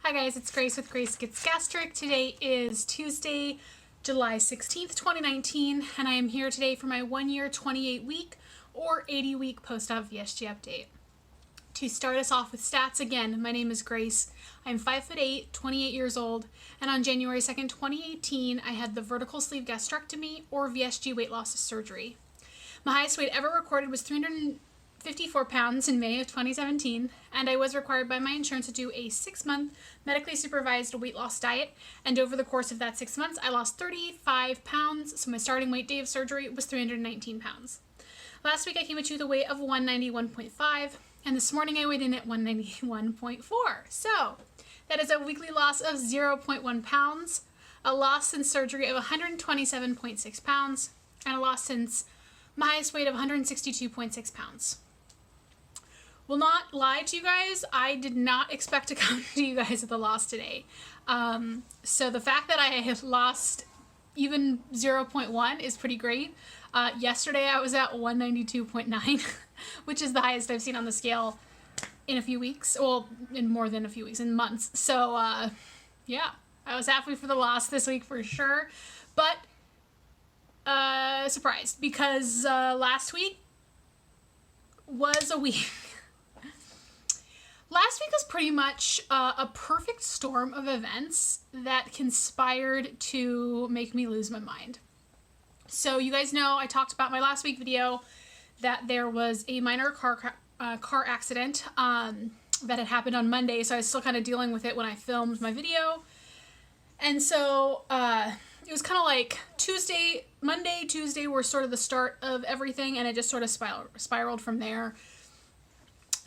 Hi guys, it's Grace with Grace Gets Gastric. Today is Tuesday, July 16th, 2019, and I am here today for my 1 year, 28 week or 80 week post-op VSG update. To start us off with stats, again, my name is Grace. I'm 5'8", 28 years old, and on January 2nd, 2018, I had the vertical sleeve gastrectomy or VSG weight loss surgery. My highest weight ever recorded was 354 pounds in May of 2017, and I was required by my insurance to do a 6-month medically supervised weight loss diet, and over the course of that 6 months, I lost 35 pounds, so my starting weight day of surgery was 319 pounds. Last week, I came into the weight of 191.5, and this morning I weighed in at 191.4. So that is a weekly loss of 0.1 pounds, a loss since surgery of 127.6 pounds, and a loss since my highest weight of 162.6 pounds. Will not lie to you guys, I did not expect to come to you guys with a loss today. So the fact that I have lost even 0.1 is pretty great. Yesterday I was at 192.9, which is the highest I've seen on the scale in a few weeks. Well, in more than a few weeks, in months. So yeah, I was happy for the loss this week for sure. But surprised because last week was a week. Last week was pretty much a perfect storm of events that conspired to make me lose my mind. So you guys know I talked about my last week video that there was a minor car accident that had happened on Monday, so I was still kind of dealing with it when I filmed my video. And so it was kind of like Monday, Tuesday were sort of the start of everything, and it just sort of spiraled from there.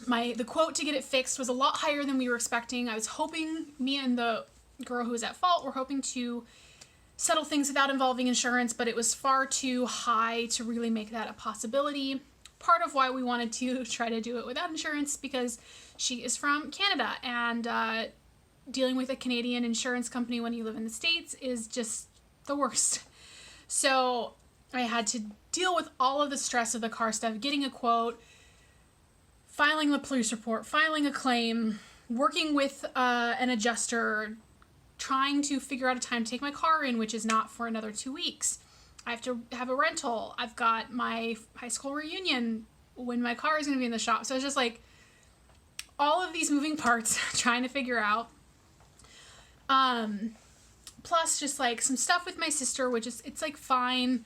The quote to get it fixed was a lot higher than we were expecting. I was hoping, me and the girl who was at fault were hoping to settle things without involving insurance, but it was far too high to really make that a possibility. Part of why we wanted to try to do it without insurance because she is from Canada, and dealing with a Canadian insurance company when you live in the States is just the worst. So I had to deal with all of the stress of the car stuff, getting a quote, filing the police report, filing a claim, working with an adjuster, trying to figure out a time to take my car in, which is not for another 2 weeks. I have to have a rental. I've got my high school reunion when my car is going to be in the shop. So it's just like all of these moving parts trying to figure out. Plus just like some stuff with my sister, which is, it's like fine.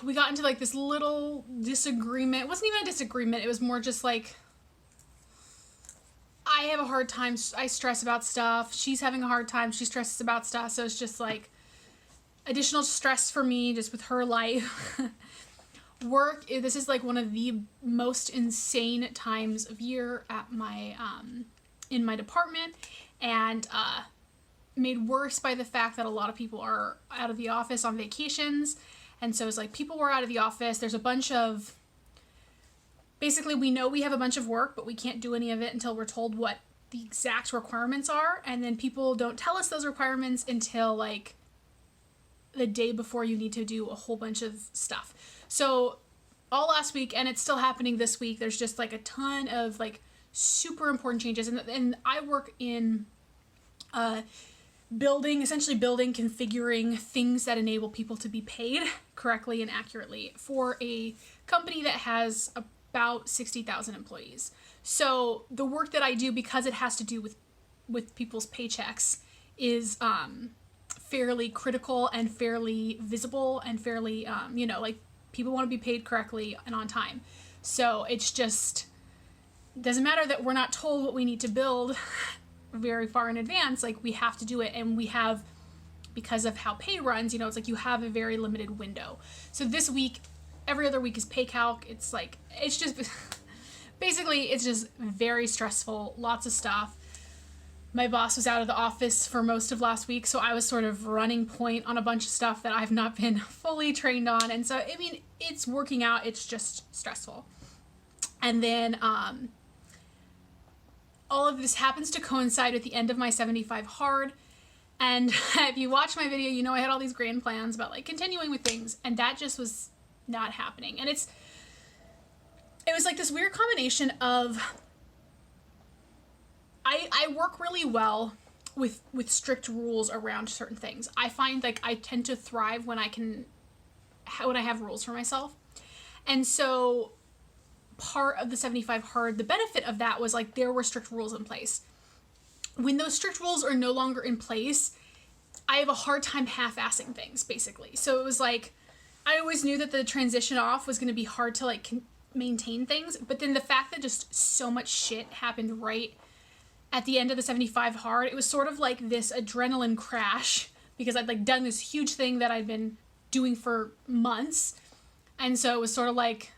We got into like this little disagreement. It wasn't even a disagreement. It was more just like, I have a hard time. I stress about stuff. She's having a hard time. She stresses about stuff. So it's just like additional stress for me just with her life. Work, this is like one of the most insane times of year at my, in my department. And, made worse by the fact that a lot of people are out of the office on vacations. And so it's like people were out of the office. There's a bunch of, basically we know we have a bunch of work, but we can't do any of it until we're told what the exact requirements are. And then people don't tell us those requirements until like the day before you need to do a whole bunch of stuff. So all last week, and it's still happening this week, there's just like a ton of like super important changes. And I work in essentially building, configuring things that enable people to be paid correctly and accurately for a company that has about 60,000 employees. So the work that I do, because it has to do with people's paychecks, is fairly critical and fairly visible and fairly, like people want to be paid correctly and on time. So it's just, doesn't matter that we're not told what we need to build very far in advance, like we have to do it, and we have, because of how pay runs, it's like you have a very limited window. So this week, every other week is pay calc. It's like, it's just basically it's just very stressful, lots of stuff. My boss was out of the office for most of last week, so I was sort of running point on a bunch of stuff that I've not been fully trained on, and so I mean it's working out, it's just stressful. And then all of this happens to coincide with the end of my 75 hard. And if you watch my video, you know I had all these grand plans about like continuing with things, and that just was not happening. And it was like this weird combination of I work really well with strict rules around certain things. I find like I tend to thrive when I have rules for myself. And so part of the 75 hard, the benefit of that was like there were strict rules in place. When those strict rules are no longer in place, I have a hard time half-assing things, basically. So it was like, I always knew that the transition off was going to be hard to like maintain things, but then the fact that just so much shit happened right at the end of the 75 hard, it was sort of like this adrenaline crash because I'd like done this huge thing that I'd been doing for months. And so it was sort of like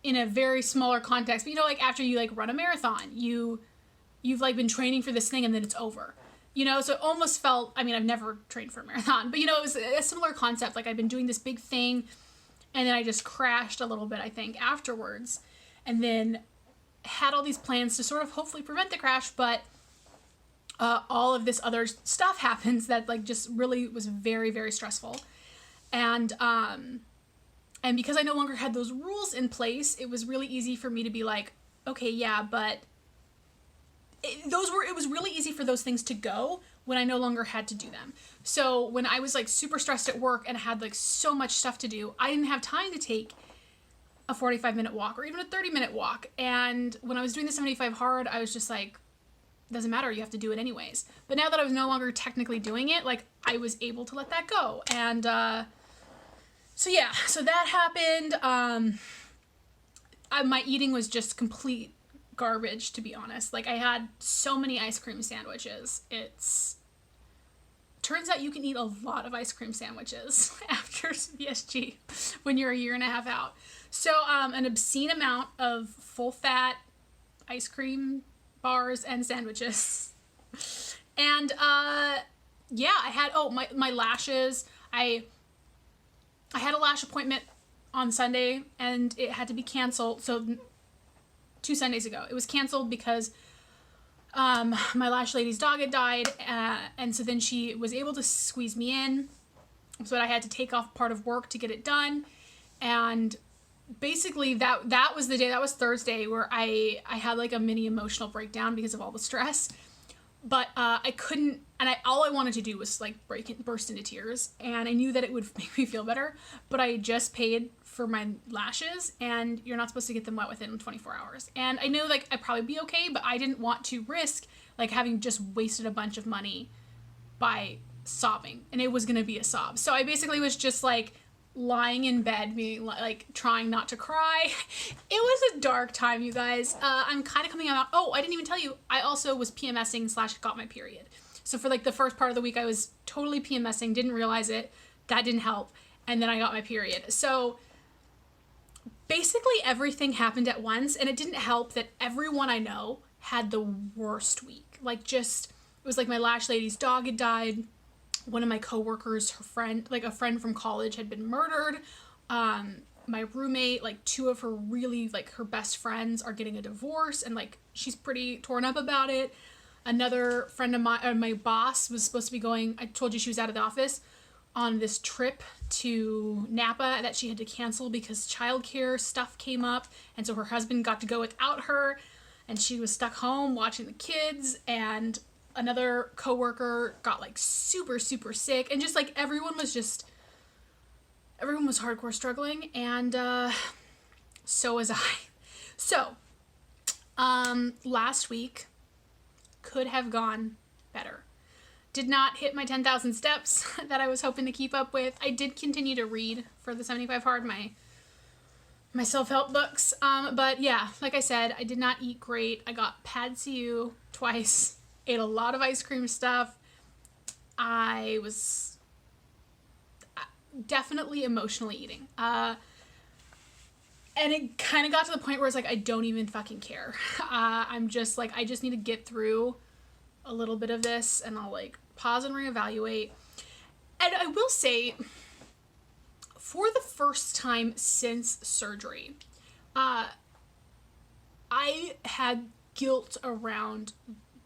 in a very smaller context, but you know, like after you like run a marathon, you've like been training for this thing and then it's over, you know? So it almost felt, I mean, I've never trained for a marathon, but you know, it was a similar concept. Like I've been doing this big thing and then I just crashed a little bit, I think, afterwards, and then had all these plans to sort of hopefully prevent the crash, but all of this other stuff happens that like just really was very, very stressful. And because I no longer had those rules in place, it was really easy for me to be like, okay, yeah, but it was really easy for those things to go when I no longer had to do them. So when I was like super stressed at work and had like so much stuff to do, I didn't have time to take a 45-minute walk or even a 30-minute walk. And when I was doing the 75 hard, I was just like, doesn't matter, you have to do it anyways. But now that I was no longer technically doing it, like I was able to let that go. And so yeah, so that happened. My eating was just complete garbage, to be honest. Like I had so many ice cream sandwiches. Turns out you can eat a lot of ice cream sandwiches after VSG when you're a year and a half out. So an obscene amount of full fat ice cream bars and sandwiches. And yeah, I had my lashes. I had a lash appointment on Sunday and it had to be canceled. So 2 Sundays ago, it was canceled because my lash lady's dog had died, and so then she was able to squeeze me in, so I had to take off part of work to get it done. And basically that was the day, that was Thursday, where I had like a mini emotional breakdown because of all the stress. But I couldn't, and all I wanted to do was like burst into tears, and I knew that it would make me feel better, but I just paid for my lashes, and you're not supposed to get them wet within 24 hours. And I know like I'd probably be okay, but I didn't want to risk like having just wasted a bunch of money by sobbing, and it was gonna be a sob. So I basically was just like lying in bed, being like trying not to cry. It was a dark time, you guys. I'm kind of coming out. Oh, I didn't even tell you, I also was PMSing / got my period. So for like the first part of the week, I was totally PMSing, didn't realize it. That didn't help. And then I got my period. So basically everything happened at once, and it didn't help that everyone I know had the worst week. Like just, it was like my lash lady's dog had died. One of my coworkers, her friend, like a friend from college, had been murdered. My roommate, like 2 of her really like her best friends are getting a divorce, and like she's pretty torn up about it. Another friend of mine, my boss, was supposed to be going, I told you she was out of the office, on this trip to Napa that she had to cancel because childcare stuff came up, and so her husband got to go without her, and she was stuck home watching the kids. And another coworker got like super sick, and just like everyone was hardcore struggling, and so was I. So last week could have gone better. Did not hit my 10,000 steps that I was hoping to keep up with. I did continue to read for the 75 hard, my self-help books. But yeah, like I said, I did not eat great. I got pad CU twice, ate a lot of ice cream stuff. I was definitely emotionally eating. And it kind of got to the point where it's like, I don't even fucking care. I'm just like, I just need to get through a little bit of this, and I'll like pause and reevaluate. And I will say, for the first time since surgery, I had guilt around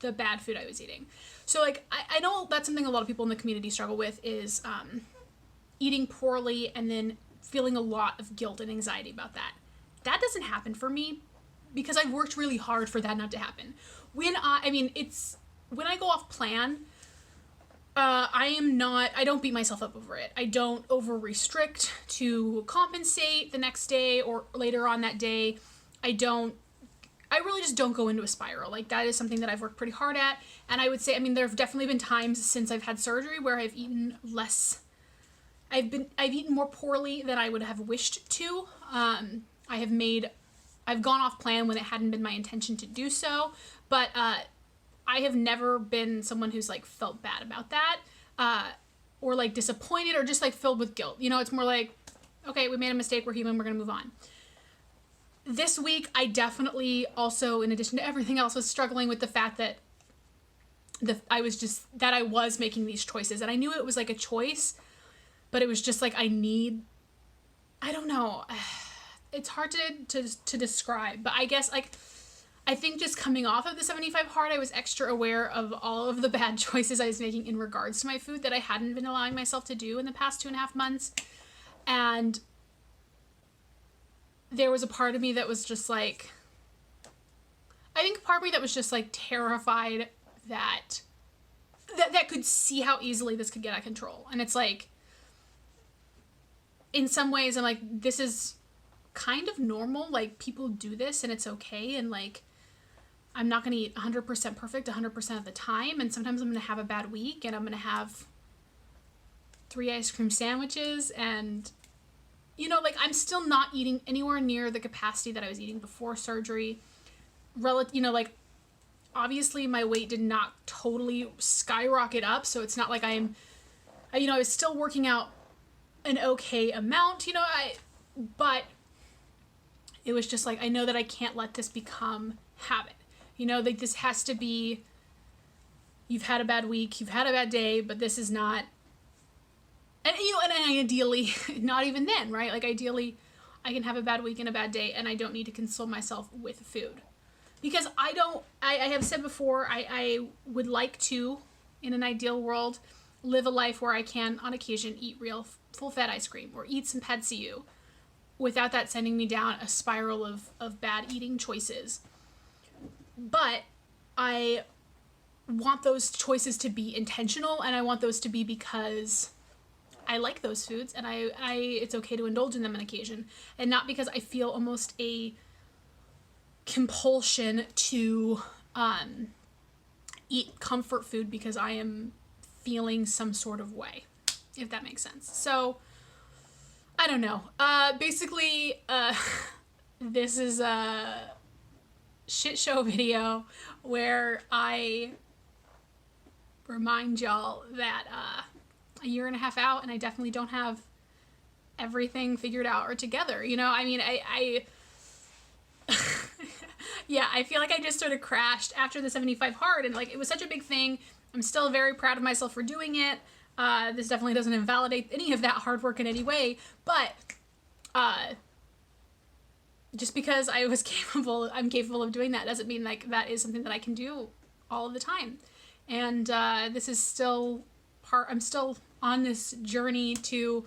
the bad food I was eating. So like, I know that's something a lot of people in the community struggle with, is eating poorly and then feeling a lot of guilt and anxiety about that. That doesn't happen for me because I've worked really hard for that not to happen. When I mean, it's when I go off plan, I don't beat myself up over it. I don't over restrict to compensate the next day or later on that day. I really just don't go into a spiral. Like, that is something that I've worked pretty hard at. And I would say, I mean, there have definitely been times since I've had surgery where I've eaten less. I've eaten more poorly than I would have wished to. I've gone off plan when it hadn't been my intention to do so. But, I have never been someone who's, like, felt bad about that, or, like, disappointed or just, like, filled with guilt. You know, it's more like, okay, we made a mistake, we're human, we're gonna move on. This week, I definitely also, in addition to everything else, was struggling with the fact that I was making these choices. And I knew it was, like, a choice, but it was just, like, I don't know. It's hard to describe, but I guess, like, I think just coming off of the 75 hard, I was extra aware of all of the bad choices I was making in regards to my food that I hadn't been allowing myself to do in the past 2.5 months. And there was a part of me that was just like, I think a part of me that was just like terrified that could see how easily this could get out of control. And it's like, in some ways I'm like, this is kind of normal. Like, people do this and it's okay. And like, I'm not going to eat 100% perfect 100% of the time. And sometimes I'm going to have a bad week and I'm going to have 3 ice cream sandwiches. And, you know, like, I'm still not eating anywhere near the capacity that I was eating before surgery. You know, like, obviously my weight did not totally skyrocket up. So it's not like I was still working out an okay amount, you know, but it was just like, I know that I can't let this become habit. You know, like, this has to be, you've had a bad week, you've had a bad day, but this is not, and, you know, and ideally, not even then, right? Like, ideally, I can have a bad week and a bad day, and I don't need to console myself with food. Because I have said before, I would like to, in an ideal world, live a life where I can, on occasion, eat real full-fat ice cream, or eat some Pad See Ew, without that sending me down a spiral of bad eating choices. But I want those choices to be intentional, and I want those to be because I like those foods, and it's okay to indulge in them on occasion, and not because I feel almost a compulsion to eat comfort food because I am feeling some sort of way, if that makes sense. So, I don't know. Basically, this is a shit show video where I remind y'all that a 1.5 years out, and I definitely don't have everything figured out or together. You know, I mean, yeah, I feel like I just sort of crashed after the 75 hard, and like, it was such a big thing. I'm still very proud of myself for doing it. This definitely doesn't invalidate any of that hard work in any way, but just because I'm capable of doing that doesn't mean like that is something that I can do all of the time. And this is still I'm still on this journey to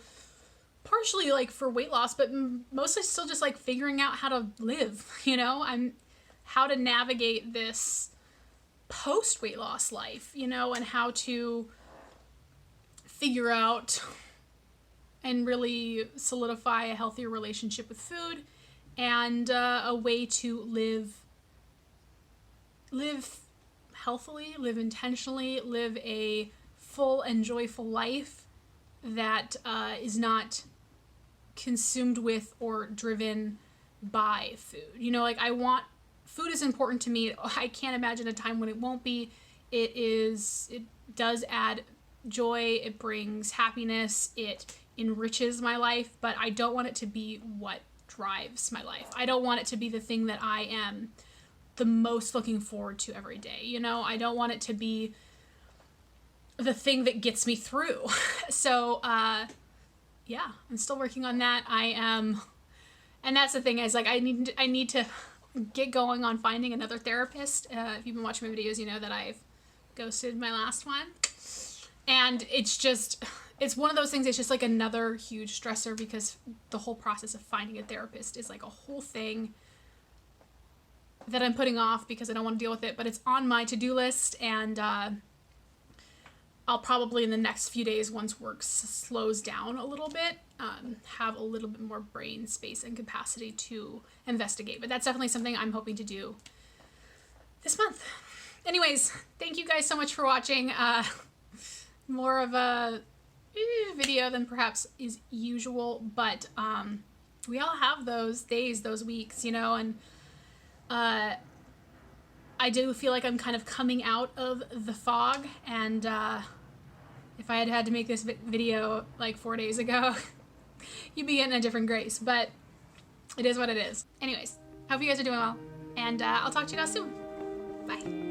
partially like for weight loss, but mostly still just like figuring out how to live, you know, how to navigate this post weight loss life, you know, and how to figure out and really solidify a healthier relationship with food, and a way to live healthily, live intentionally, live a full and joyful life that is not consumed with or driven by food. You know, like, food is important to me. I can't imagine a time when it won't be. It does add joy, it brings happiness, it enriches my life, but I don't want it to be what drives my life. I don't want it to be the thing that I am the most looking forward to every day. You know, I don't want it to be the thing that gets me through. So, yeah, I'm still working on that. And that's the thing is, like, I need to get going on finding another therapist. If you've been watching my videos, you know that I've ghosted my last one. And it's one of those things, it's just like another huge stressor, because the whole process of finding a therapist is like a whole thing that I'm putting off because I don't want to deal with it, but it's on my to-do list, and I'll probably in the next few days, once work slows down a little bit, have a little bit more brain space and capacity to investigate. But that's definitely something I'm hoping to do this month. Anyways, thank you guys so much for watching. More of a video than perhaps is usual, but we all have those days, those weeks, you know, and I do feel like I'm kind of coming out of the fog, and if I had had to make this video like 4 days ago, you'd be getting a different grace, but it is what it is. Anyways, hope you guys are doing well, and I'll talk to you guys soon. Bye.